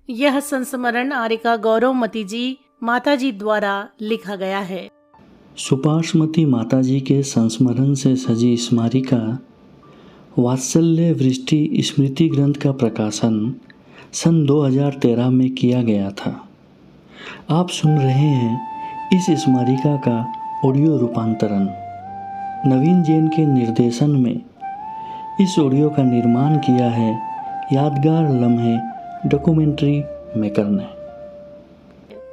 यह संस्मरण आरिका गौरवमती जी माताजी द्वारा लिखा गया है। सुपार्श्वमती माताजी के संस्मरण से सजी स्मारिका वात्सल्य वृष्टि स्मृति ग्रंथ का प्रकाशन सन 2013 में किया गया था। आप सुन रहे हैं इस स्मारिका का ऑडियो रूपांतरण। नवीन जैन के निर्देशन में इस ऑडियो का निर्माण किया है यादगार लम्हे डॉक्यूमेंट्री मेकर ने।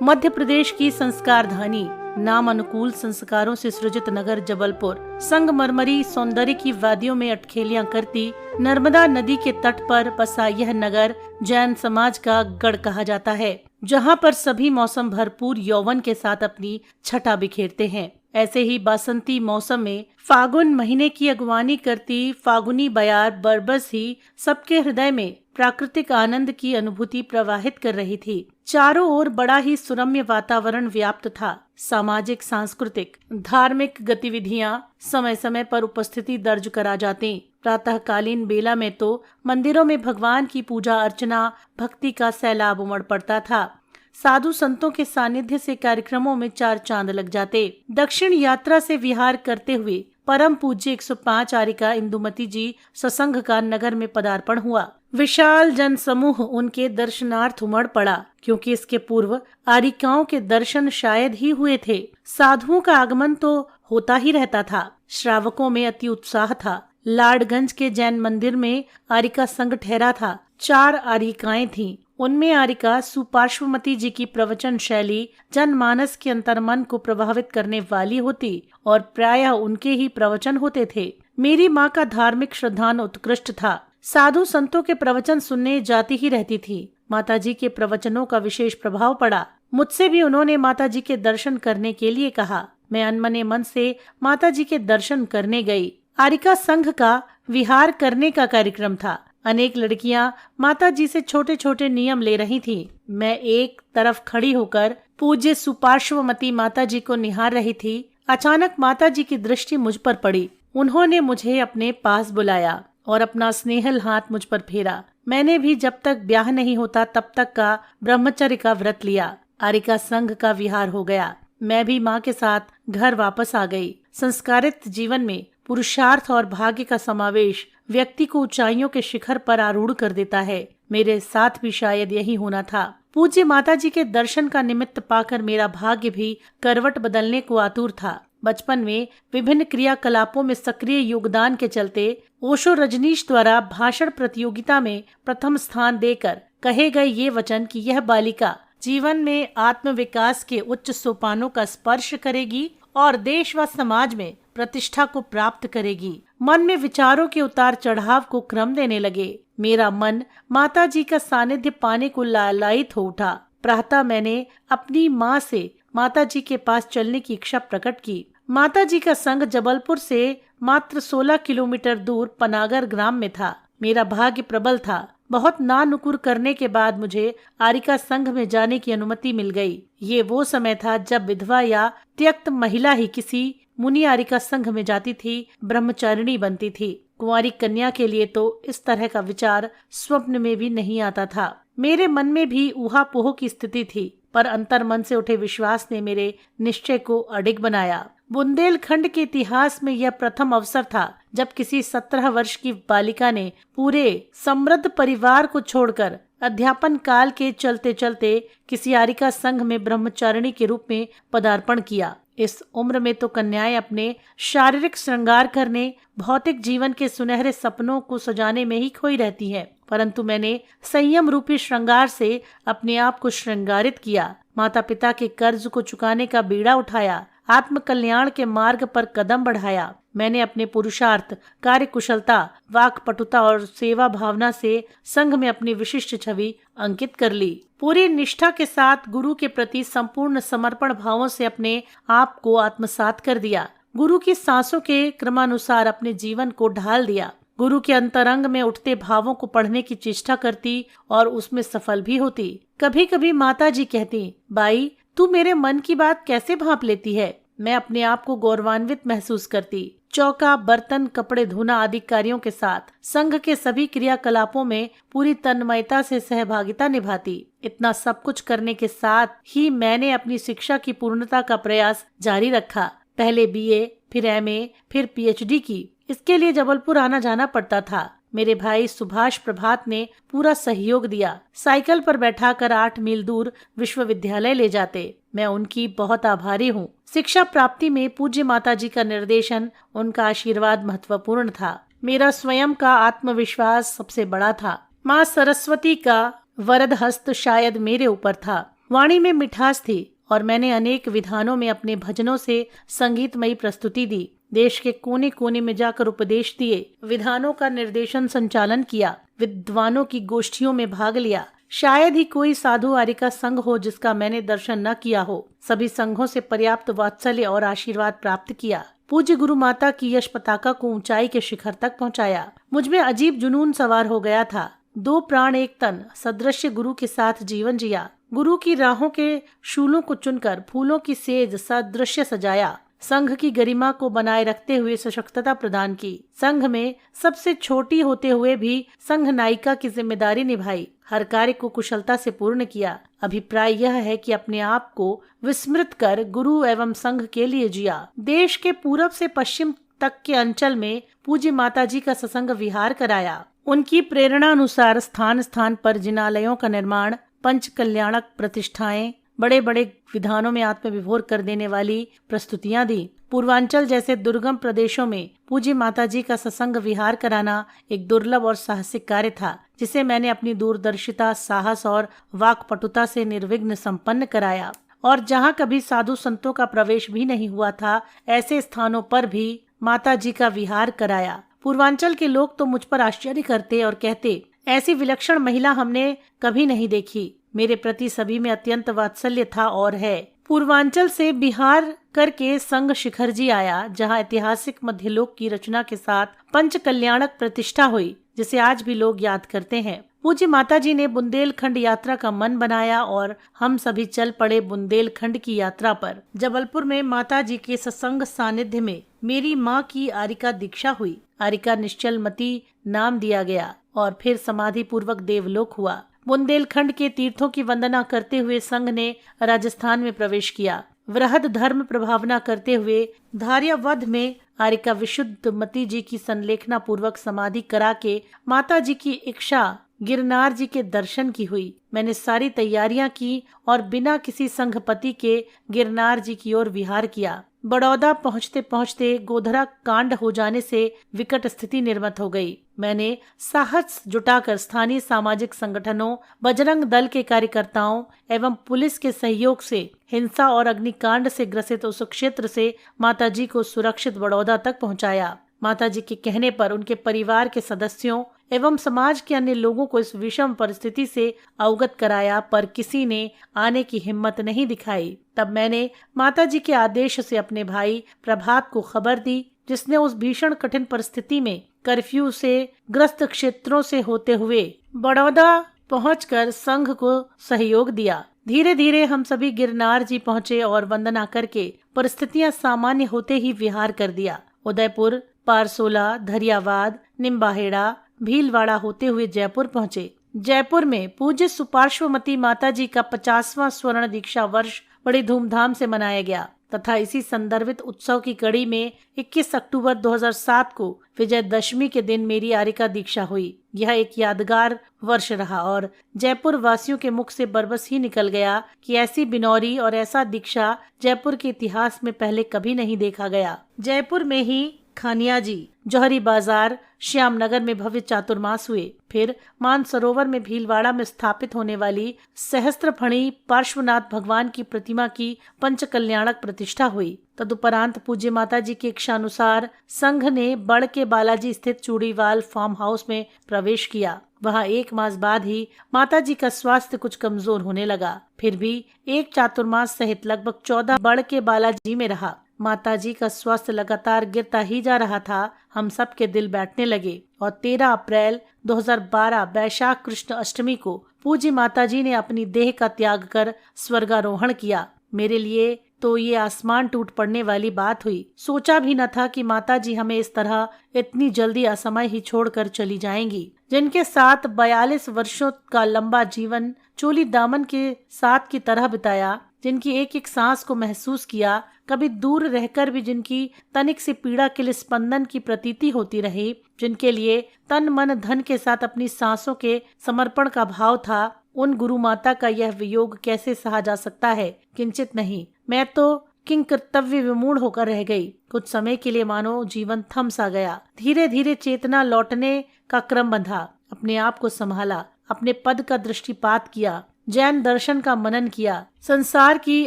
मध्य प्रदेश की संस्कार धानी नाम अनुकूल संस्कारों से सृजित नगर जबलपुर संगमरमरी सौंदर्य की वादियों में अटखेलियां करती नर्मदा नदी के तट पर बसा यह नगर जैन समाज का गढ़ कहा जाता है, जहां पर सभी मौसम भरपूर यौवन के साथ अपनी छटा बिखेरते हैं। ऐसे ही बासंती मौसम में फागुन महीने की अगवानी करती फागुनी बयार बरबस ही सबके हृदय में प्राकृतिक आनंद की अनुभूति प्रवाहित कर रही थी। चारों ओर बड़ा ही सुरम्य वातावरण व्याप्त था। सामाजिक, सांस्कृतिक, धार्मिक गतिविधियां समय समय पर उपस्थिति दर्ज करा जाती। प्रातःकालीन बेला में तो मंदिरों में भगवान की पूजा अर्चना भक्ति का सैलाब उमड़ पड़ता था। साधु संतों के सानिध्य से कार्यक्रमों में चार चांद लग जाते। दक्षिण यात्रा से विहार करते हुए परम पूज्य 105 आरिका इंदुमती जी सत्संग का नगर में पदार्पण हुआ। विशाल जन समूह उनके दर्शनार्थ उमड़ पड़ा, क्योंकि इसके पूर्व आरिकाओं के दर्शन शायद ही हुए थे। साधुओं का आगमन तो होता ही रहता था। श्रावकों में अति उत्साह था। लाडगंज के जैन मंदिर में आरिका संघ ठहरा था। 4 आरिकाएं थीं। उनमें आरिका सुपार्श्वमती जी की प्रवचन शैली जनमानस के अंतर्मन को प्रभावित करने वाली होती और प्रायः उनके ही प्रवचन होते थे। मेरी माँ का धार्मिक श्रद्धान उत्कृष्ट था। साधु संतों के प्रवचन सुनने जाती ही रहती थी। माताजी के प्रवचनों का विशेष प्रभाव पड़ा। मुझसे भी उन्होंने माताजी के दर्शन करने के लिए कहा। मैं अनमने मन से माताजी के दर्शन करने गई। आरिका संघ का विहार करने का कार्यक्रम था। अनेक लड़कियां माताजी से छोटे छोटे नियम ले रही थीं। मैं एक तरफ खड़ी होकर पूज्य सुपार्श्वमती माताजी को निहार रही थी। अचानक माताजी की दृष्टि मुझ पर पड़ी। उन्होंने मुझे अपने पास बुलाया और अपना स्नेहल हाथ मुझ पर फेरा। मैंने भी जब तक ब्याह नहीं होता तब तक का ब्रह्मचर्य का व्रत लिया। आरिका संघ का विहार हो गया। मैं भी माँ के साथ घर वापस आ गई। संस्कारित जीवन में पुरुषार्थ और भाग्य का समावेश व्यक्ति को ऊंचाइयों के शिखर पर आरूढ़ कर देता है। मेरे साथ भी शायद यही होना था। पूज्य माताजी के दर्शन का निमित्त पाकर मेरा भाग्य भी करवट बदलने को आतुर था। बचपन में विभिन्न क्रियाकलापों में सक्रिय योगदान के चलते ओशो रजनीश द्वारा भाषण प्रतियोगिता में प्रथम स्थान देकर कहे गए ये वचन कि यह बालिका जीवन में आत्म विकास के उच्च सोपानों का स्पर्श करेगी और देश व समाज में प्रतिष्ठा को प्राप्त करेगी, मन में विचारों के उतार चढ़ाव को क्रम देने लगे। मेरा मन माताजी का सानिध्य पाने को लालायित हो उठा। प्रातः मैंने अपनी माँ से माताजी के पास चलने की इच्छा प्रकट की। माताजी का संघ जबलपुर से मात्र 16 किलोमीटर दूर पनागर ग्राम में था। मेरा भाग्य प्रबल था। बहुत नानुकुर करने के बाद मुझे आरिका संघ में जाने की अनुमति मिल गई। ये वो समय था जब विधवा या त्यक्त महिला ही किसी मुनि आरिका संघ में जाती थी, ब्रह्मचारिणी बनती थी। कुंवारी कन्या के लिए तो इस तरह का विचार स्वप्न में भी नहीं आता था। मेरे मन में भी ऊहापोह की स्थिति थी, पर अंतर मन से उठे विश्वास ने मेरे निश्चय को अडिग बनाया। बुंदेलखंड के इतिहास में यह प्रथम अवसर था जब किसी 17 वर्ष की बालिका ने पूरे समृद्ध परिवार को छोड़कर अध्यापन काल के चलते चलते किसी आरिका संघ में ब्रह्मचारिणी के रूप में पदार्पण किया। इस उम्र में तो कन्याएं अपने शारीरिक श्रृंगार करने, भौतिक जीवन के सुनहरे सपनों को सजाने में ही खोई रहती हैं, परंतु मैंने संयम रूपी श्रृंगार से अपने आप को श्रृंगारित किया। माता पिता के कर्ज को चुकाने का बीड़ा उठाया। आत्म कल्याण के मार्ग पर कदम बढ़ाया। मैंने अपने पुरुषार्थ, कार्य कुशलता, वाक पटुता और सेवा भावना से संघ में अपनी विशिष्ट छवि अंकित कर ली। पूरी निष्ठा के साथ गुरु के प्रति संपूर्ण समर्पण भावों से अपने आप को आत्मसात कर दिया। गुरु की सांसों के क्रमानुसार अपने जीवन को ढाल दिया। गुरु के अंतरंग में उठते भावों को पढ़ने की चेष्टा करती और उसमें सफल भी होती। कभी कभी माता जी कहती, बाई तू मेरे मन की बात कैसे भांप लेती है। मैं अपने आप को गौरवान्वित महसूस करती। चौका, बर्तन, कपड़े धोना आदि कार्यों के साथ संघ के सभी क्रियाकलापों में पूरी तन्मयता से सहभागिता निभाती। इतना सब कुछ करने के साथ ही मैंने अपनी शिक्षा की पूर्णता का प्रयास जारी रखा। पहले BA, फिर MA, फिर PhD की। इसके लिए जबलपुर आना जाना पड़ता था। मेरे भाई सुभाष प्रभात ने पूरा सहयोग दिया। साइकिल पर बैठाकर 8 मील दूर विश्वविद्यालय ले जाते। मैं उनकी बहुत आभारी हूँ। शिक्षा प्राप्ति में पूज्य माताजी का निर्देशन, उनका आशीर्वाद महत्वपूर्ण था। मेरा स्वयं का आत्मविश्वास सबसे बड़ा था। माँ सरस्वती का वरद हस्त शायद मेरे ऊपर था। वाणी में मिठास थी और मैंने अनेक विधानों में अपने भजनों से संगीतमयी प्रस्तुति दी। देश के कोने कोने में जाकर उपदेश दिए, विधानों का निर्देशन संचालन किया, विद्वानों की गोष्ठियों में भाग लिया। शायद ही कोई साधु आरिका संघ हो जिसका मैंने दर्शन न किया हो। सभी संघों से पर्याप्त वात्सल्य और आशीर्वाद प्राप्त किया। पूज्य गुरु माता की यश पताका को ऊंचाई के शिखर तक पहुंचाया। मुझ में अजीब जुनून सवार हो गया था। 2 प्राण एक तन सदृश्य गुरु के साथ जीवन जिया। गुरु की राहों के शूलों को चुनकर फूलों की सेज सदृश्य सजाया। संघ की गरिमा को बनाए रखते हुए सशक्तता प्रदान की। संघ में सबसे छोटी होते हुए भी संघ नायिका की जिम्मेदारी निभाई। हर कार्य को कुशलता से पूर्ण किया। अभिप्राय यह है कि अपने आप को विस्मृत कर गुरु एवं संघ के लिए जिया। देश के पूरब से पश्चिम तक के अंचल में पूज्य माताजी का सत्संग विहार कराया। उनकी प्रेरणा अनुसार स्थान स्थान पर जिनालयों का निर्माण, पंच कल्याणक प्रतिष्ठाएं, बड़े बड़े विधानों में आत्मविभोर कर देने वाली प्रस्तुतियां दी। पूर्वांचल जैसे दुर्गम प्रदेशों में पूज्य माताजी का सत्संग विहार कराना एक दुर्लभ और साहसिक कार्य था, जिसे मैंने अपनी दूरदर्शिता, साहस और वाक्पटुता से निर्विघ्न संपन्न कराया। और जहाँ कभी साधु संतों का प्रवेश भी नहीं हुआ था, ऐसे स्थानों पर भी माताजी का विहार कराया। पूर्वांचल के लोग तो मुझ पर आश्चर्य करते और कहते, ऐसी विलक्षण महिला हमने कभी नहीं देखी। मेरे प्रति सभी में अत्यंत वात्सल्य था और है। पूर्वांचल से बिहार करके संघ शिखरजी आया, जहां ऐतिहासिक मध्यलोक की रचना के साथ पंच कल्याणक प्रतिष्ठा हुई, जिसे आज भी लोग याद करते हैं। पूज्य माताजी ने बुंदेलखंड यात्रा का मन बनाया और हम सभी चल पड़े बुंदेलखंड की यात्रा पर। जबलपुर में माताजी के सत्संग सानिध्य में मेरी माँ की आरिका दीक्षा हुई। आरिका निश्चलमती नाम दिया गया और फिर समाधि पूर्वक देवलोक हुआ। बुंदेलखंड के तीर्थों की वंदना करते हुए संघ ने राजस्थान में प्रवेश किया। वृहद धर्म प्रभावना करते हुए धार्यावध में आरिका विशुद्ध मती जी की संलेखना पूर्वक समाधि करा के माता जी की इच्छा गिरनार जी के दर्शन की हुई। मैंने सारी तैयारियां की और बिना किसी संघपति के गिरनार जी की ओर विहार किया। बड़ौदा पहुंचते पहुंचते गोधरा कांड हो जाने से विकट स्थिति निर्मित हो गई। मैंने साहस जुटाकर स्थानीय सामाजिक संगठनों, बजरंग दल के कार्यकर्ताओं एवं पुलिस के सहयोग से हिंसा और अग्निकांड से ग्रसित उस क्षेत्र से माताजी को सुरक्षित बड़ौदा तक पहुंचाया। माताजी के कहने पर उनके परिवार के सदस्यों एवं समाज के अन्य लोगों को इस विषम परिस्थिति से अवगत कराया, पर किसी ने आने की हिम्मत नहीं दिखाई। तब मैंने माताजी के आदेश से अपने भाई प्रभात को खबर दी, जिसने उस भीषण कठिन परिस्थिति में कर्फ्यू से ग्रस्त क्षेत्रों से होते हुए बड़ौदा पहुंचकर संघ को सहयोग दिया। धीरे धीरे हम सभी गिरनार जी पहुंचे और वंदना करके परिस्थितियां सामान्य होते ही विहार कर दिया। उदयपुर, पारसोला, धरियावाद, निम्बाहेड़ा, भीलवाड़ा होते हुए जयपुर पहुंचे। जयपुर में पूज्य सुपार्श्वमती माताजी का 50वां स्वर्ण दीक्षा वर्ष बड़ी धूमधाम से मनाया गया तथा इसी संदर्भित उत्सव की कड़ी में 21 अक्टूबर 2007 को विजयदशमी के दिन मेरी आरिका दीक्षा हुई। यह एक यादगार वर्ष रहा और जयपुर वासियों के मुख से बरबस ही निकल गया कि ऐसी बिनौरी और ऐसा दीक्षा जयपुर के इतिहास में पहले कभी नहीं देखा गया। जयपुर में ही खानियाजी, जौहरी बाजार, श्यामनगर में भव्य चातुर्मास हुए। फिर मानसरोवर में भीलवाड़ा में स्थापित होने वाली सहस्त्रफणी पार्श्वनाथ भगवान की प्रतिमा की पंच कल्याणक प्रतिष्ठा हुई। तदुपरांत पूज्य माताजी की इच्छानुसार संघ ने बड़ के बालाजी स्थित चूड़ीवाल फार्म हाउस में प्रवेश किया। वहां 1 मास बाद ही माताजी का स्वास्थ्य कुछ कमजोर होने लगा। फिर भी एक चातुर्मास सहित लगभग 14 बड़ के बालाजी में रहा। माताजी का स्वास्थ्य लगातार गिरता ही जा रहा था। हम सब के दिल बैठने लगे और 13 अप्रैल 2012 वैशाख कृष्ण अष्टमी को पूज्य माताजी ने अपनी देह का त्याग कर स्वर्गारोहण किया। मेरे लिए तो ये आसमान टूट पड़ने वाली बात हुई। सोचा भी न था कि माताजी हमें इस तरह इतनी जल्दी असमय ही छोड़कर चली जाएंगी। जिनके साथ 42 वर्षों का लंबा जीवन चोली दामन के साथ की तरह बिताया, जिनकी एक एक सांस को महसूस किया, कभी दूर रहकर भी जिनकी तनिक सी पीड़ा के लिए स्पंदन की प्रतीति होती रही, जिनके लिए तन मन धन के साथ अपनी सांसों के समर्पण का भाव था, उन गुरु माता का यह वियोग कैसे सहा जा सकता है? किंचित नहीं। मैं तो किंग कर्तव्य विमूढ़ होकर रह गई। कुछ समय के लिए मानो जीवन थम सा गया। धीरे धीरे चेतना लौटने का क्रम बंधा। अपने आप को संभाला, अपने पद का दृष्टिपात किया, जैन दर्शन का मनन किया, संसार की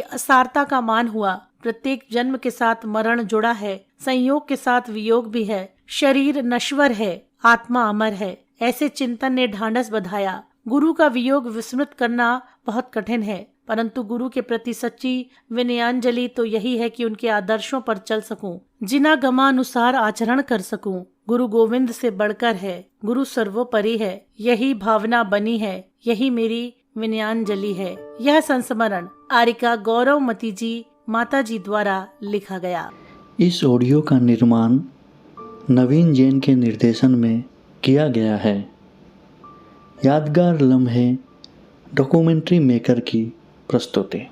असारता का मान हुआ। प्रत्येक जन्म के साथ मरण जुड़ा है, संयोग के साथ वियोग भी है, शरीर नश्वर है, आत्मा अमर है। ऐसे चिंतन ने ढांढस बंधाया। गुरु का वियोग विस्मृत करना बहुत कठिन है, परंतु गुरु के प्रति सच्ची विनयांजलि तो यही है कि उनके आदर्शों पर चल सकूं, जिनागमानुसार आचरण कर सकूं। गुरु गोविंद से बढ़कर है, गुरु सर्वोपरि है, यही भावना बनी है, यही मेरी विनयांजलि है। यह संस्मरण आरिका गौरवमती जी माताजी द्वारा लिखा गया। इस ऑडियो का निर्माण नवीन जैन के निर्देशन में किया गया है। यादगार लम्हे डॉक्यूमेंट्री मेकर की प्रस्तुति।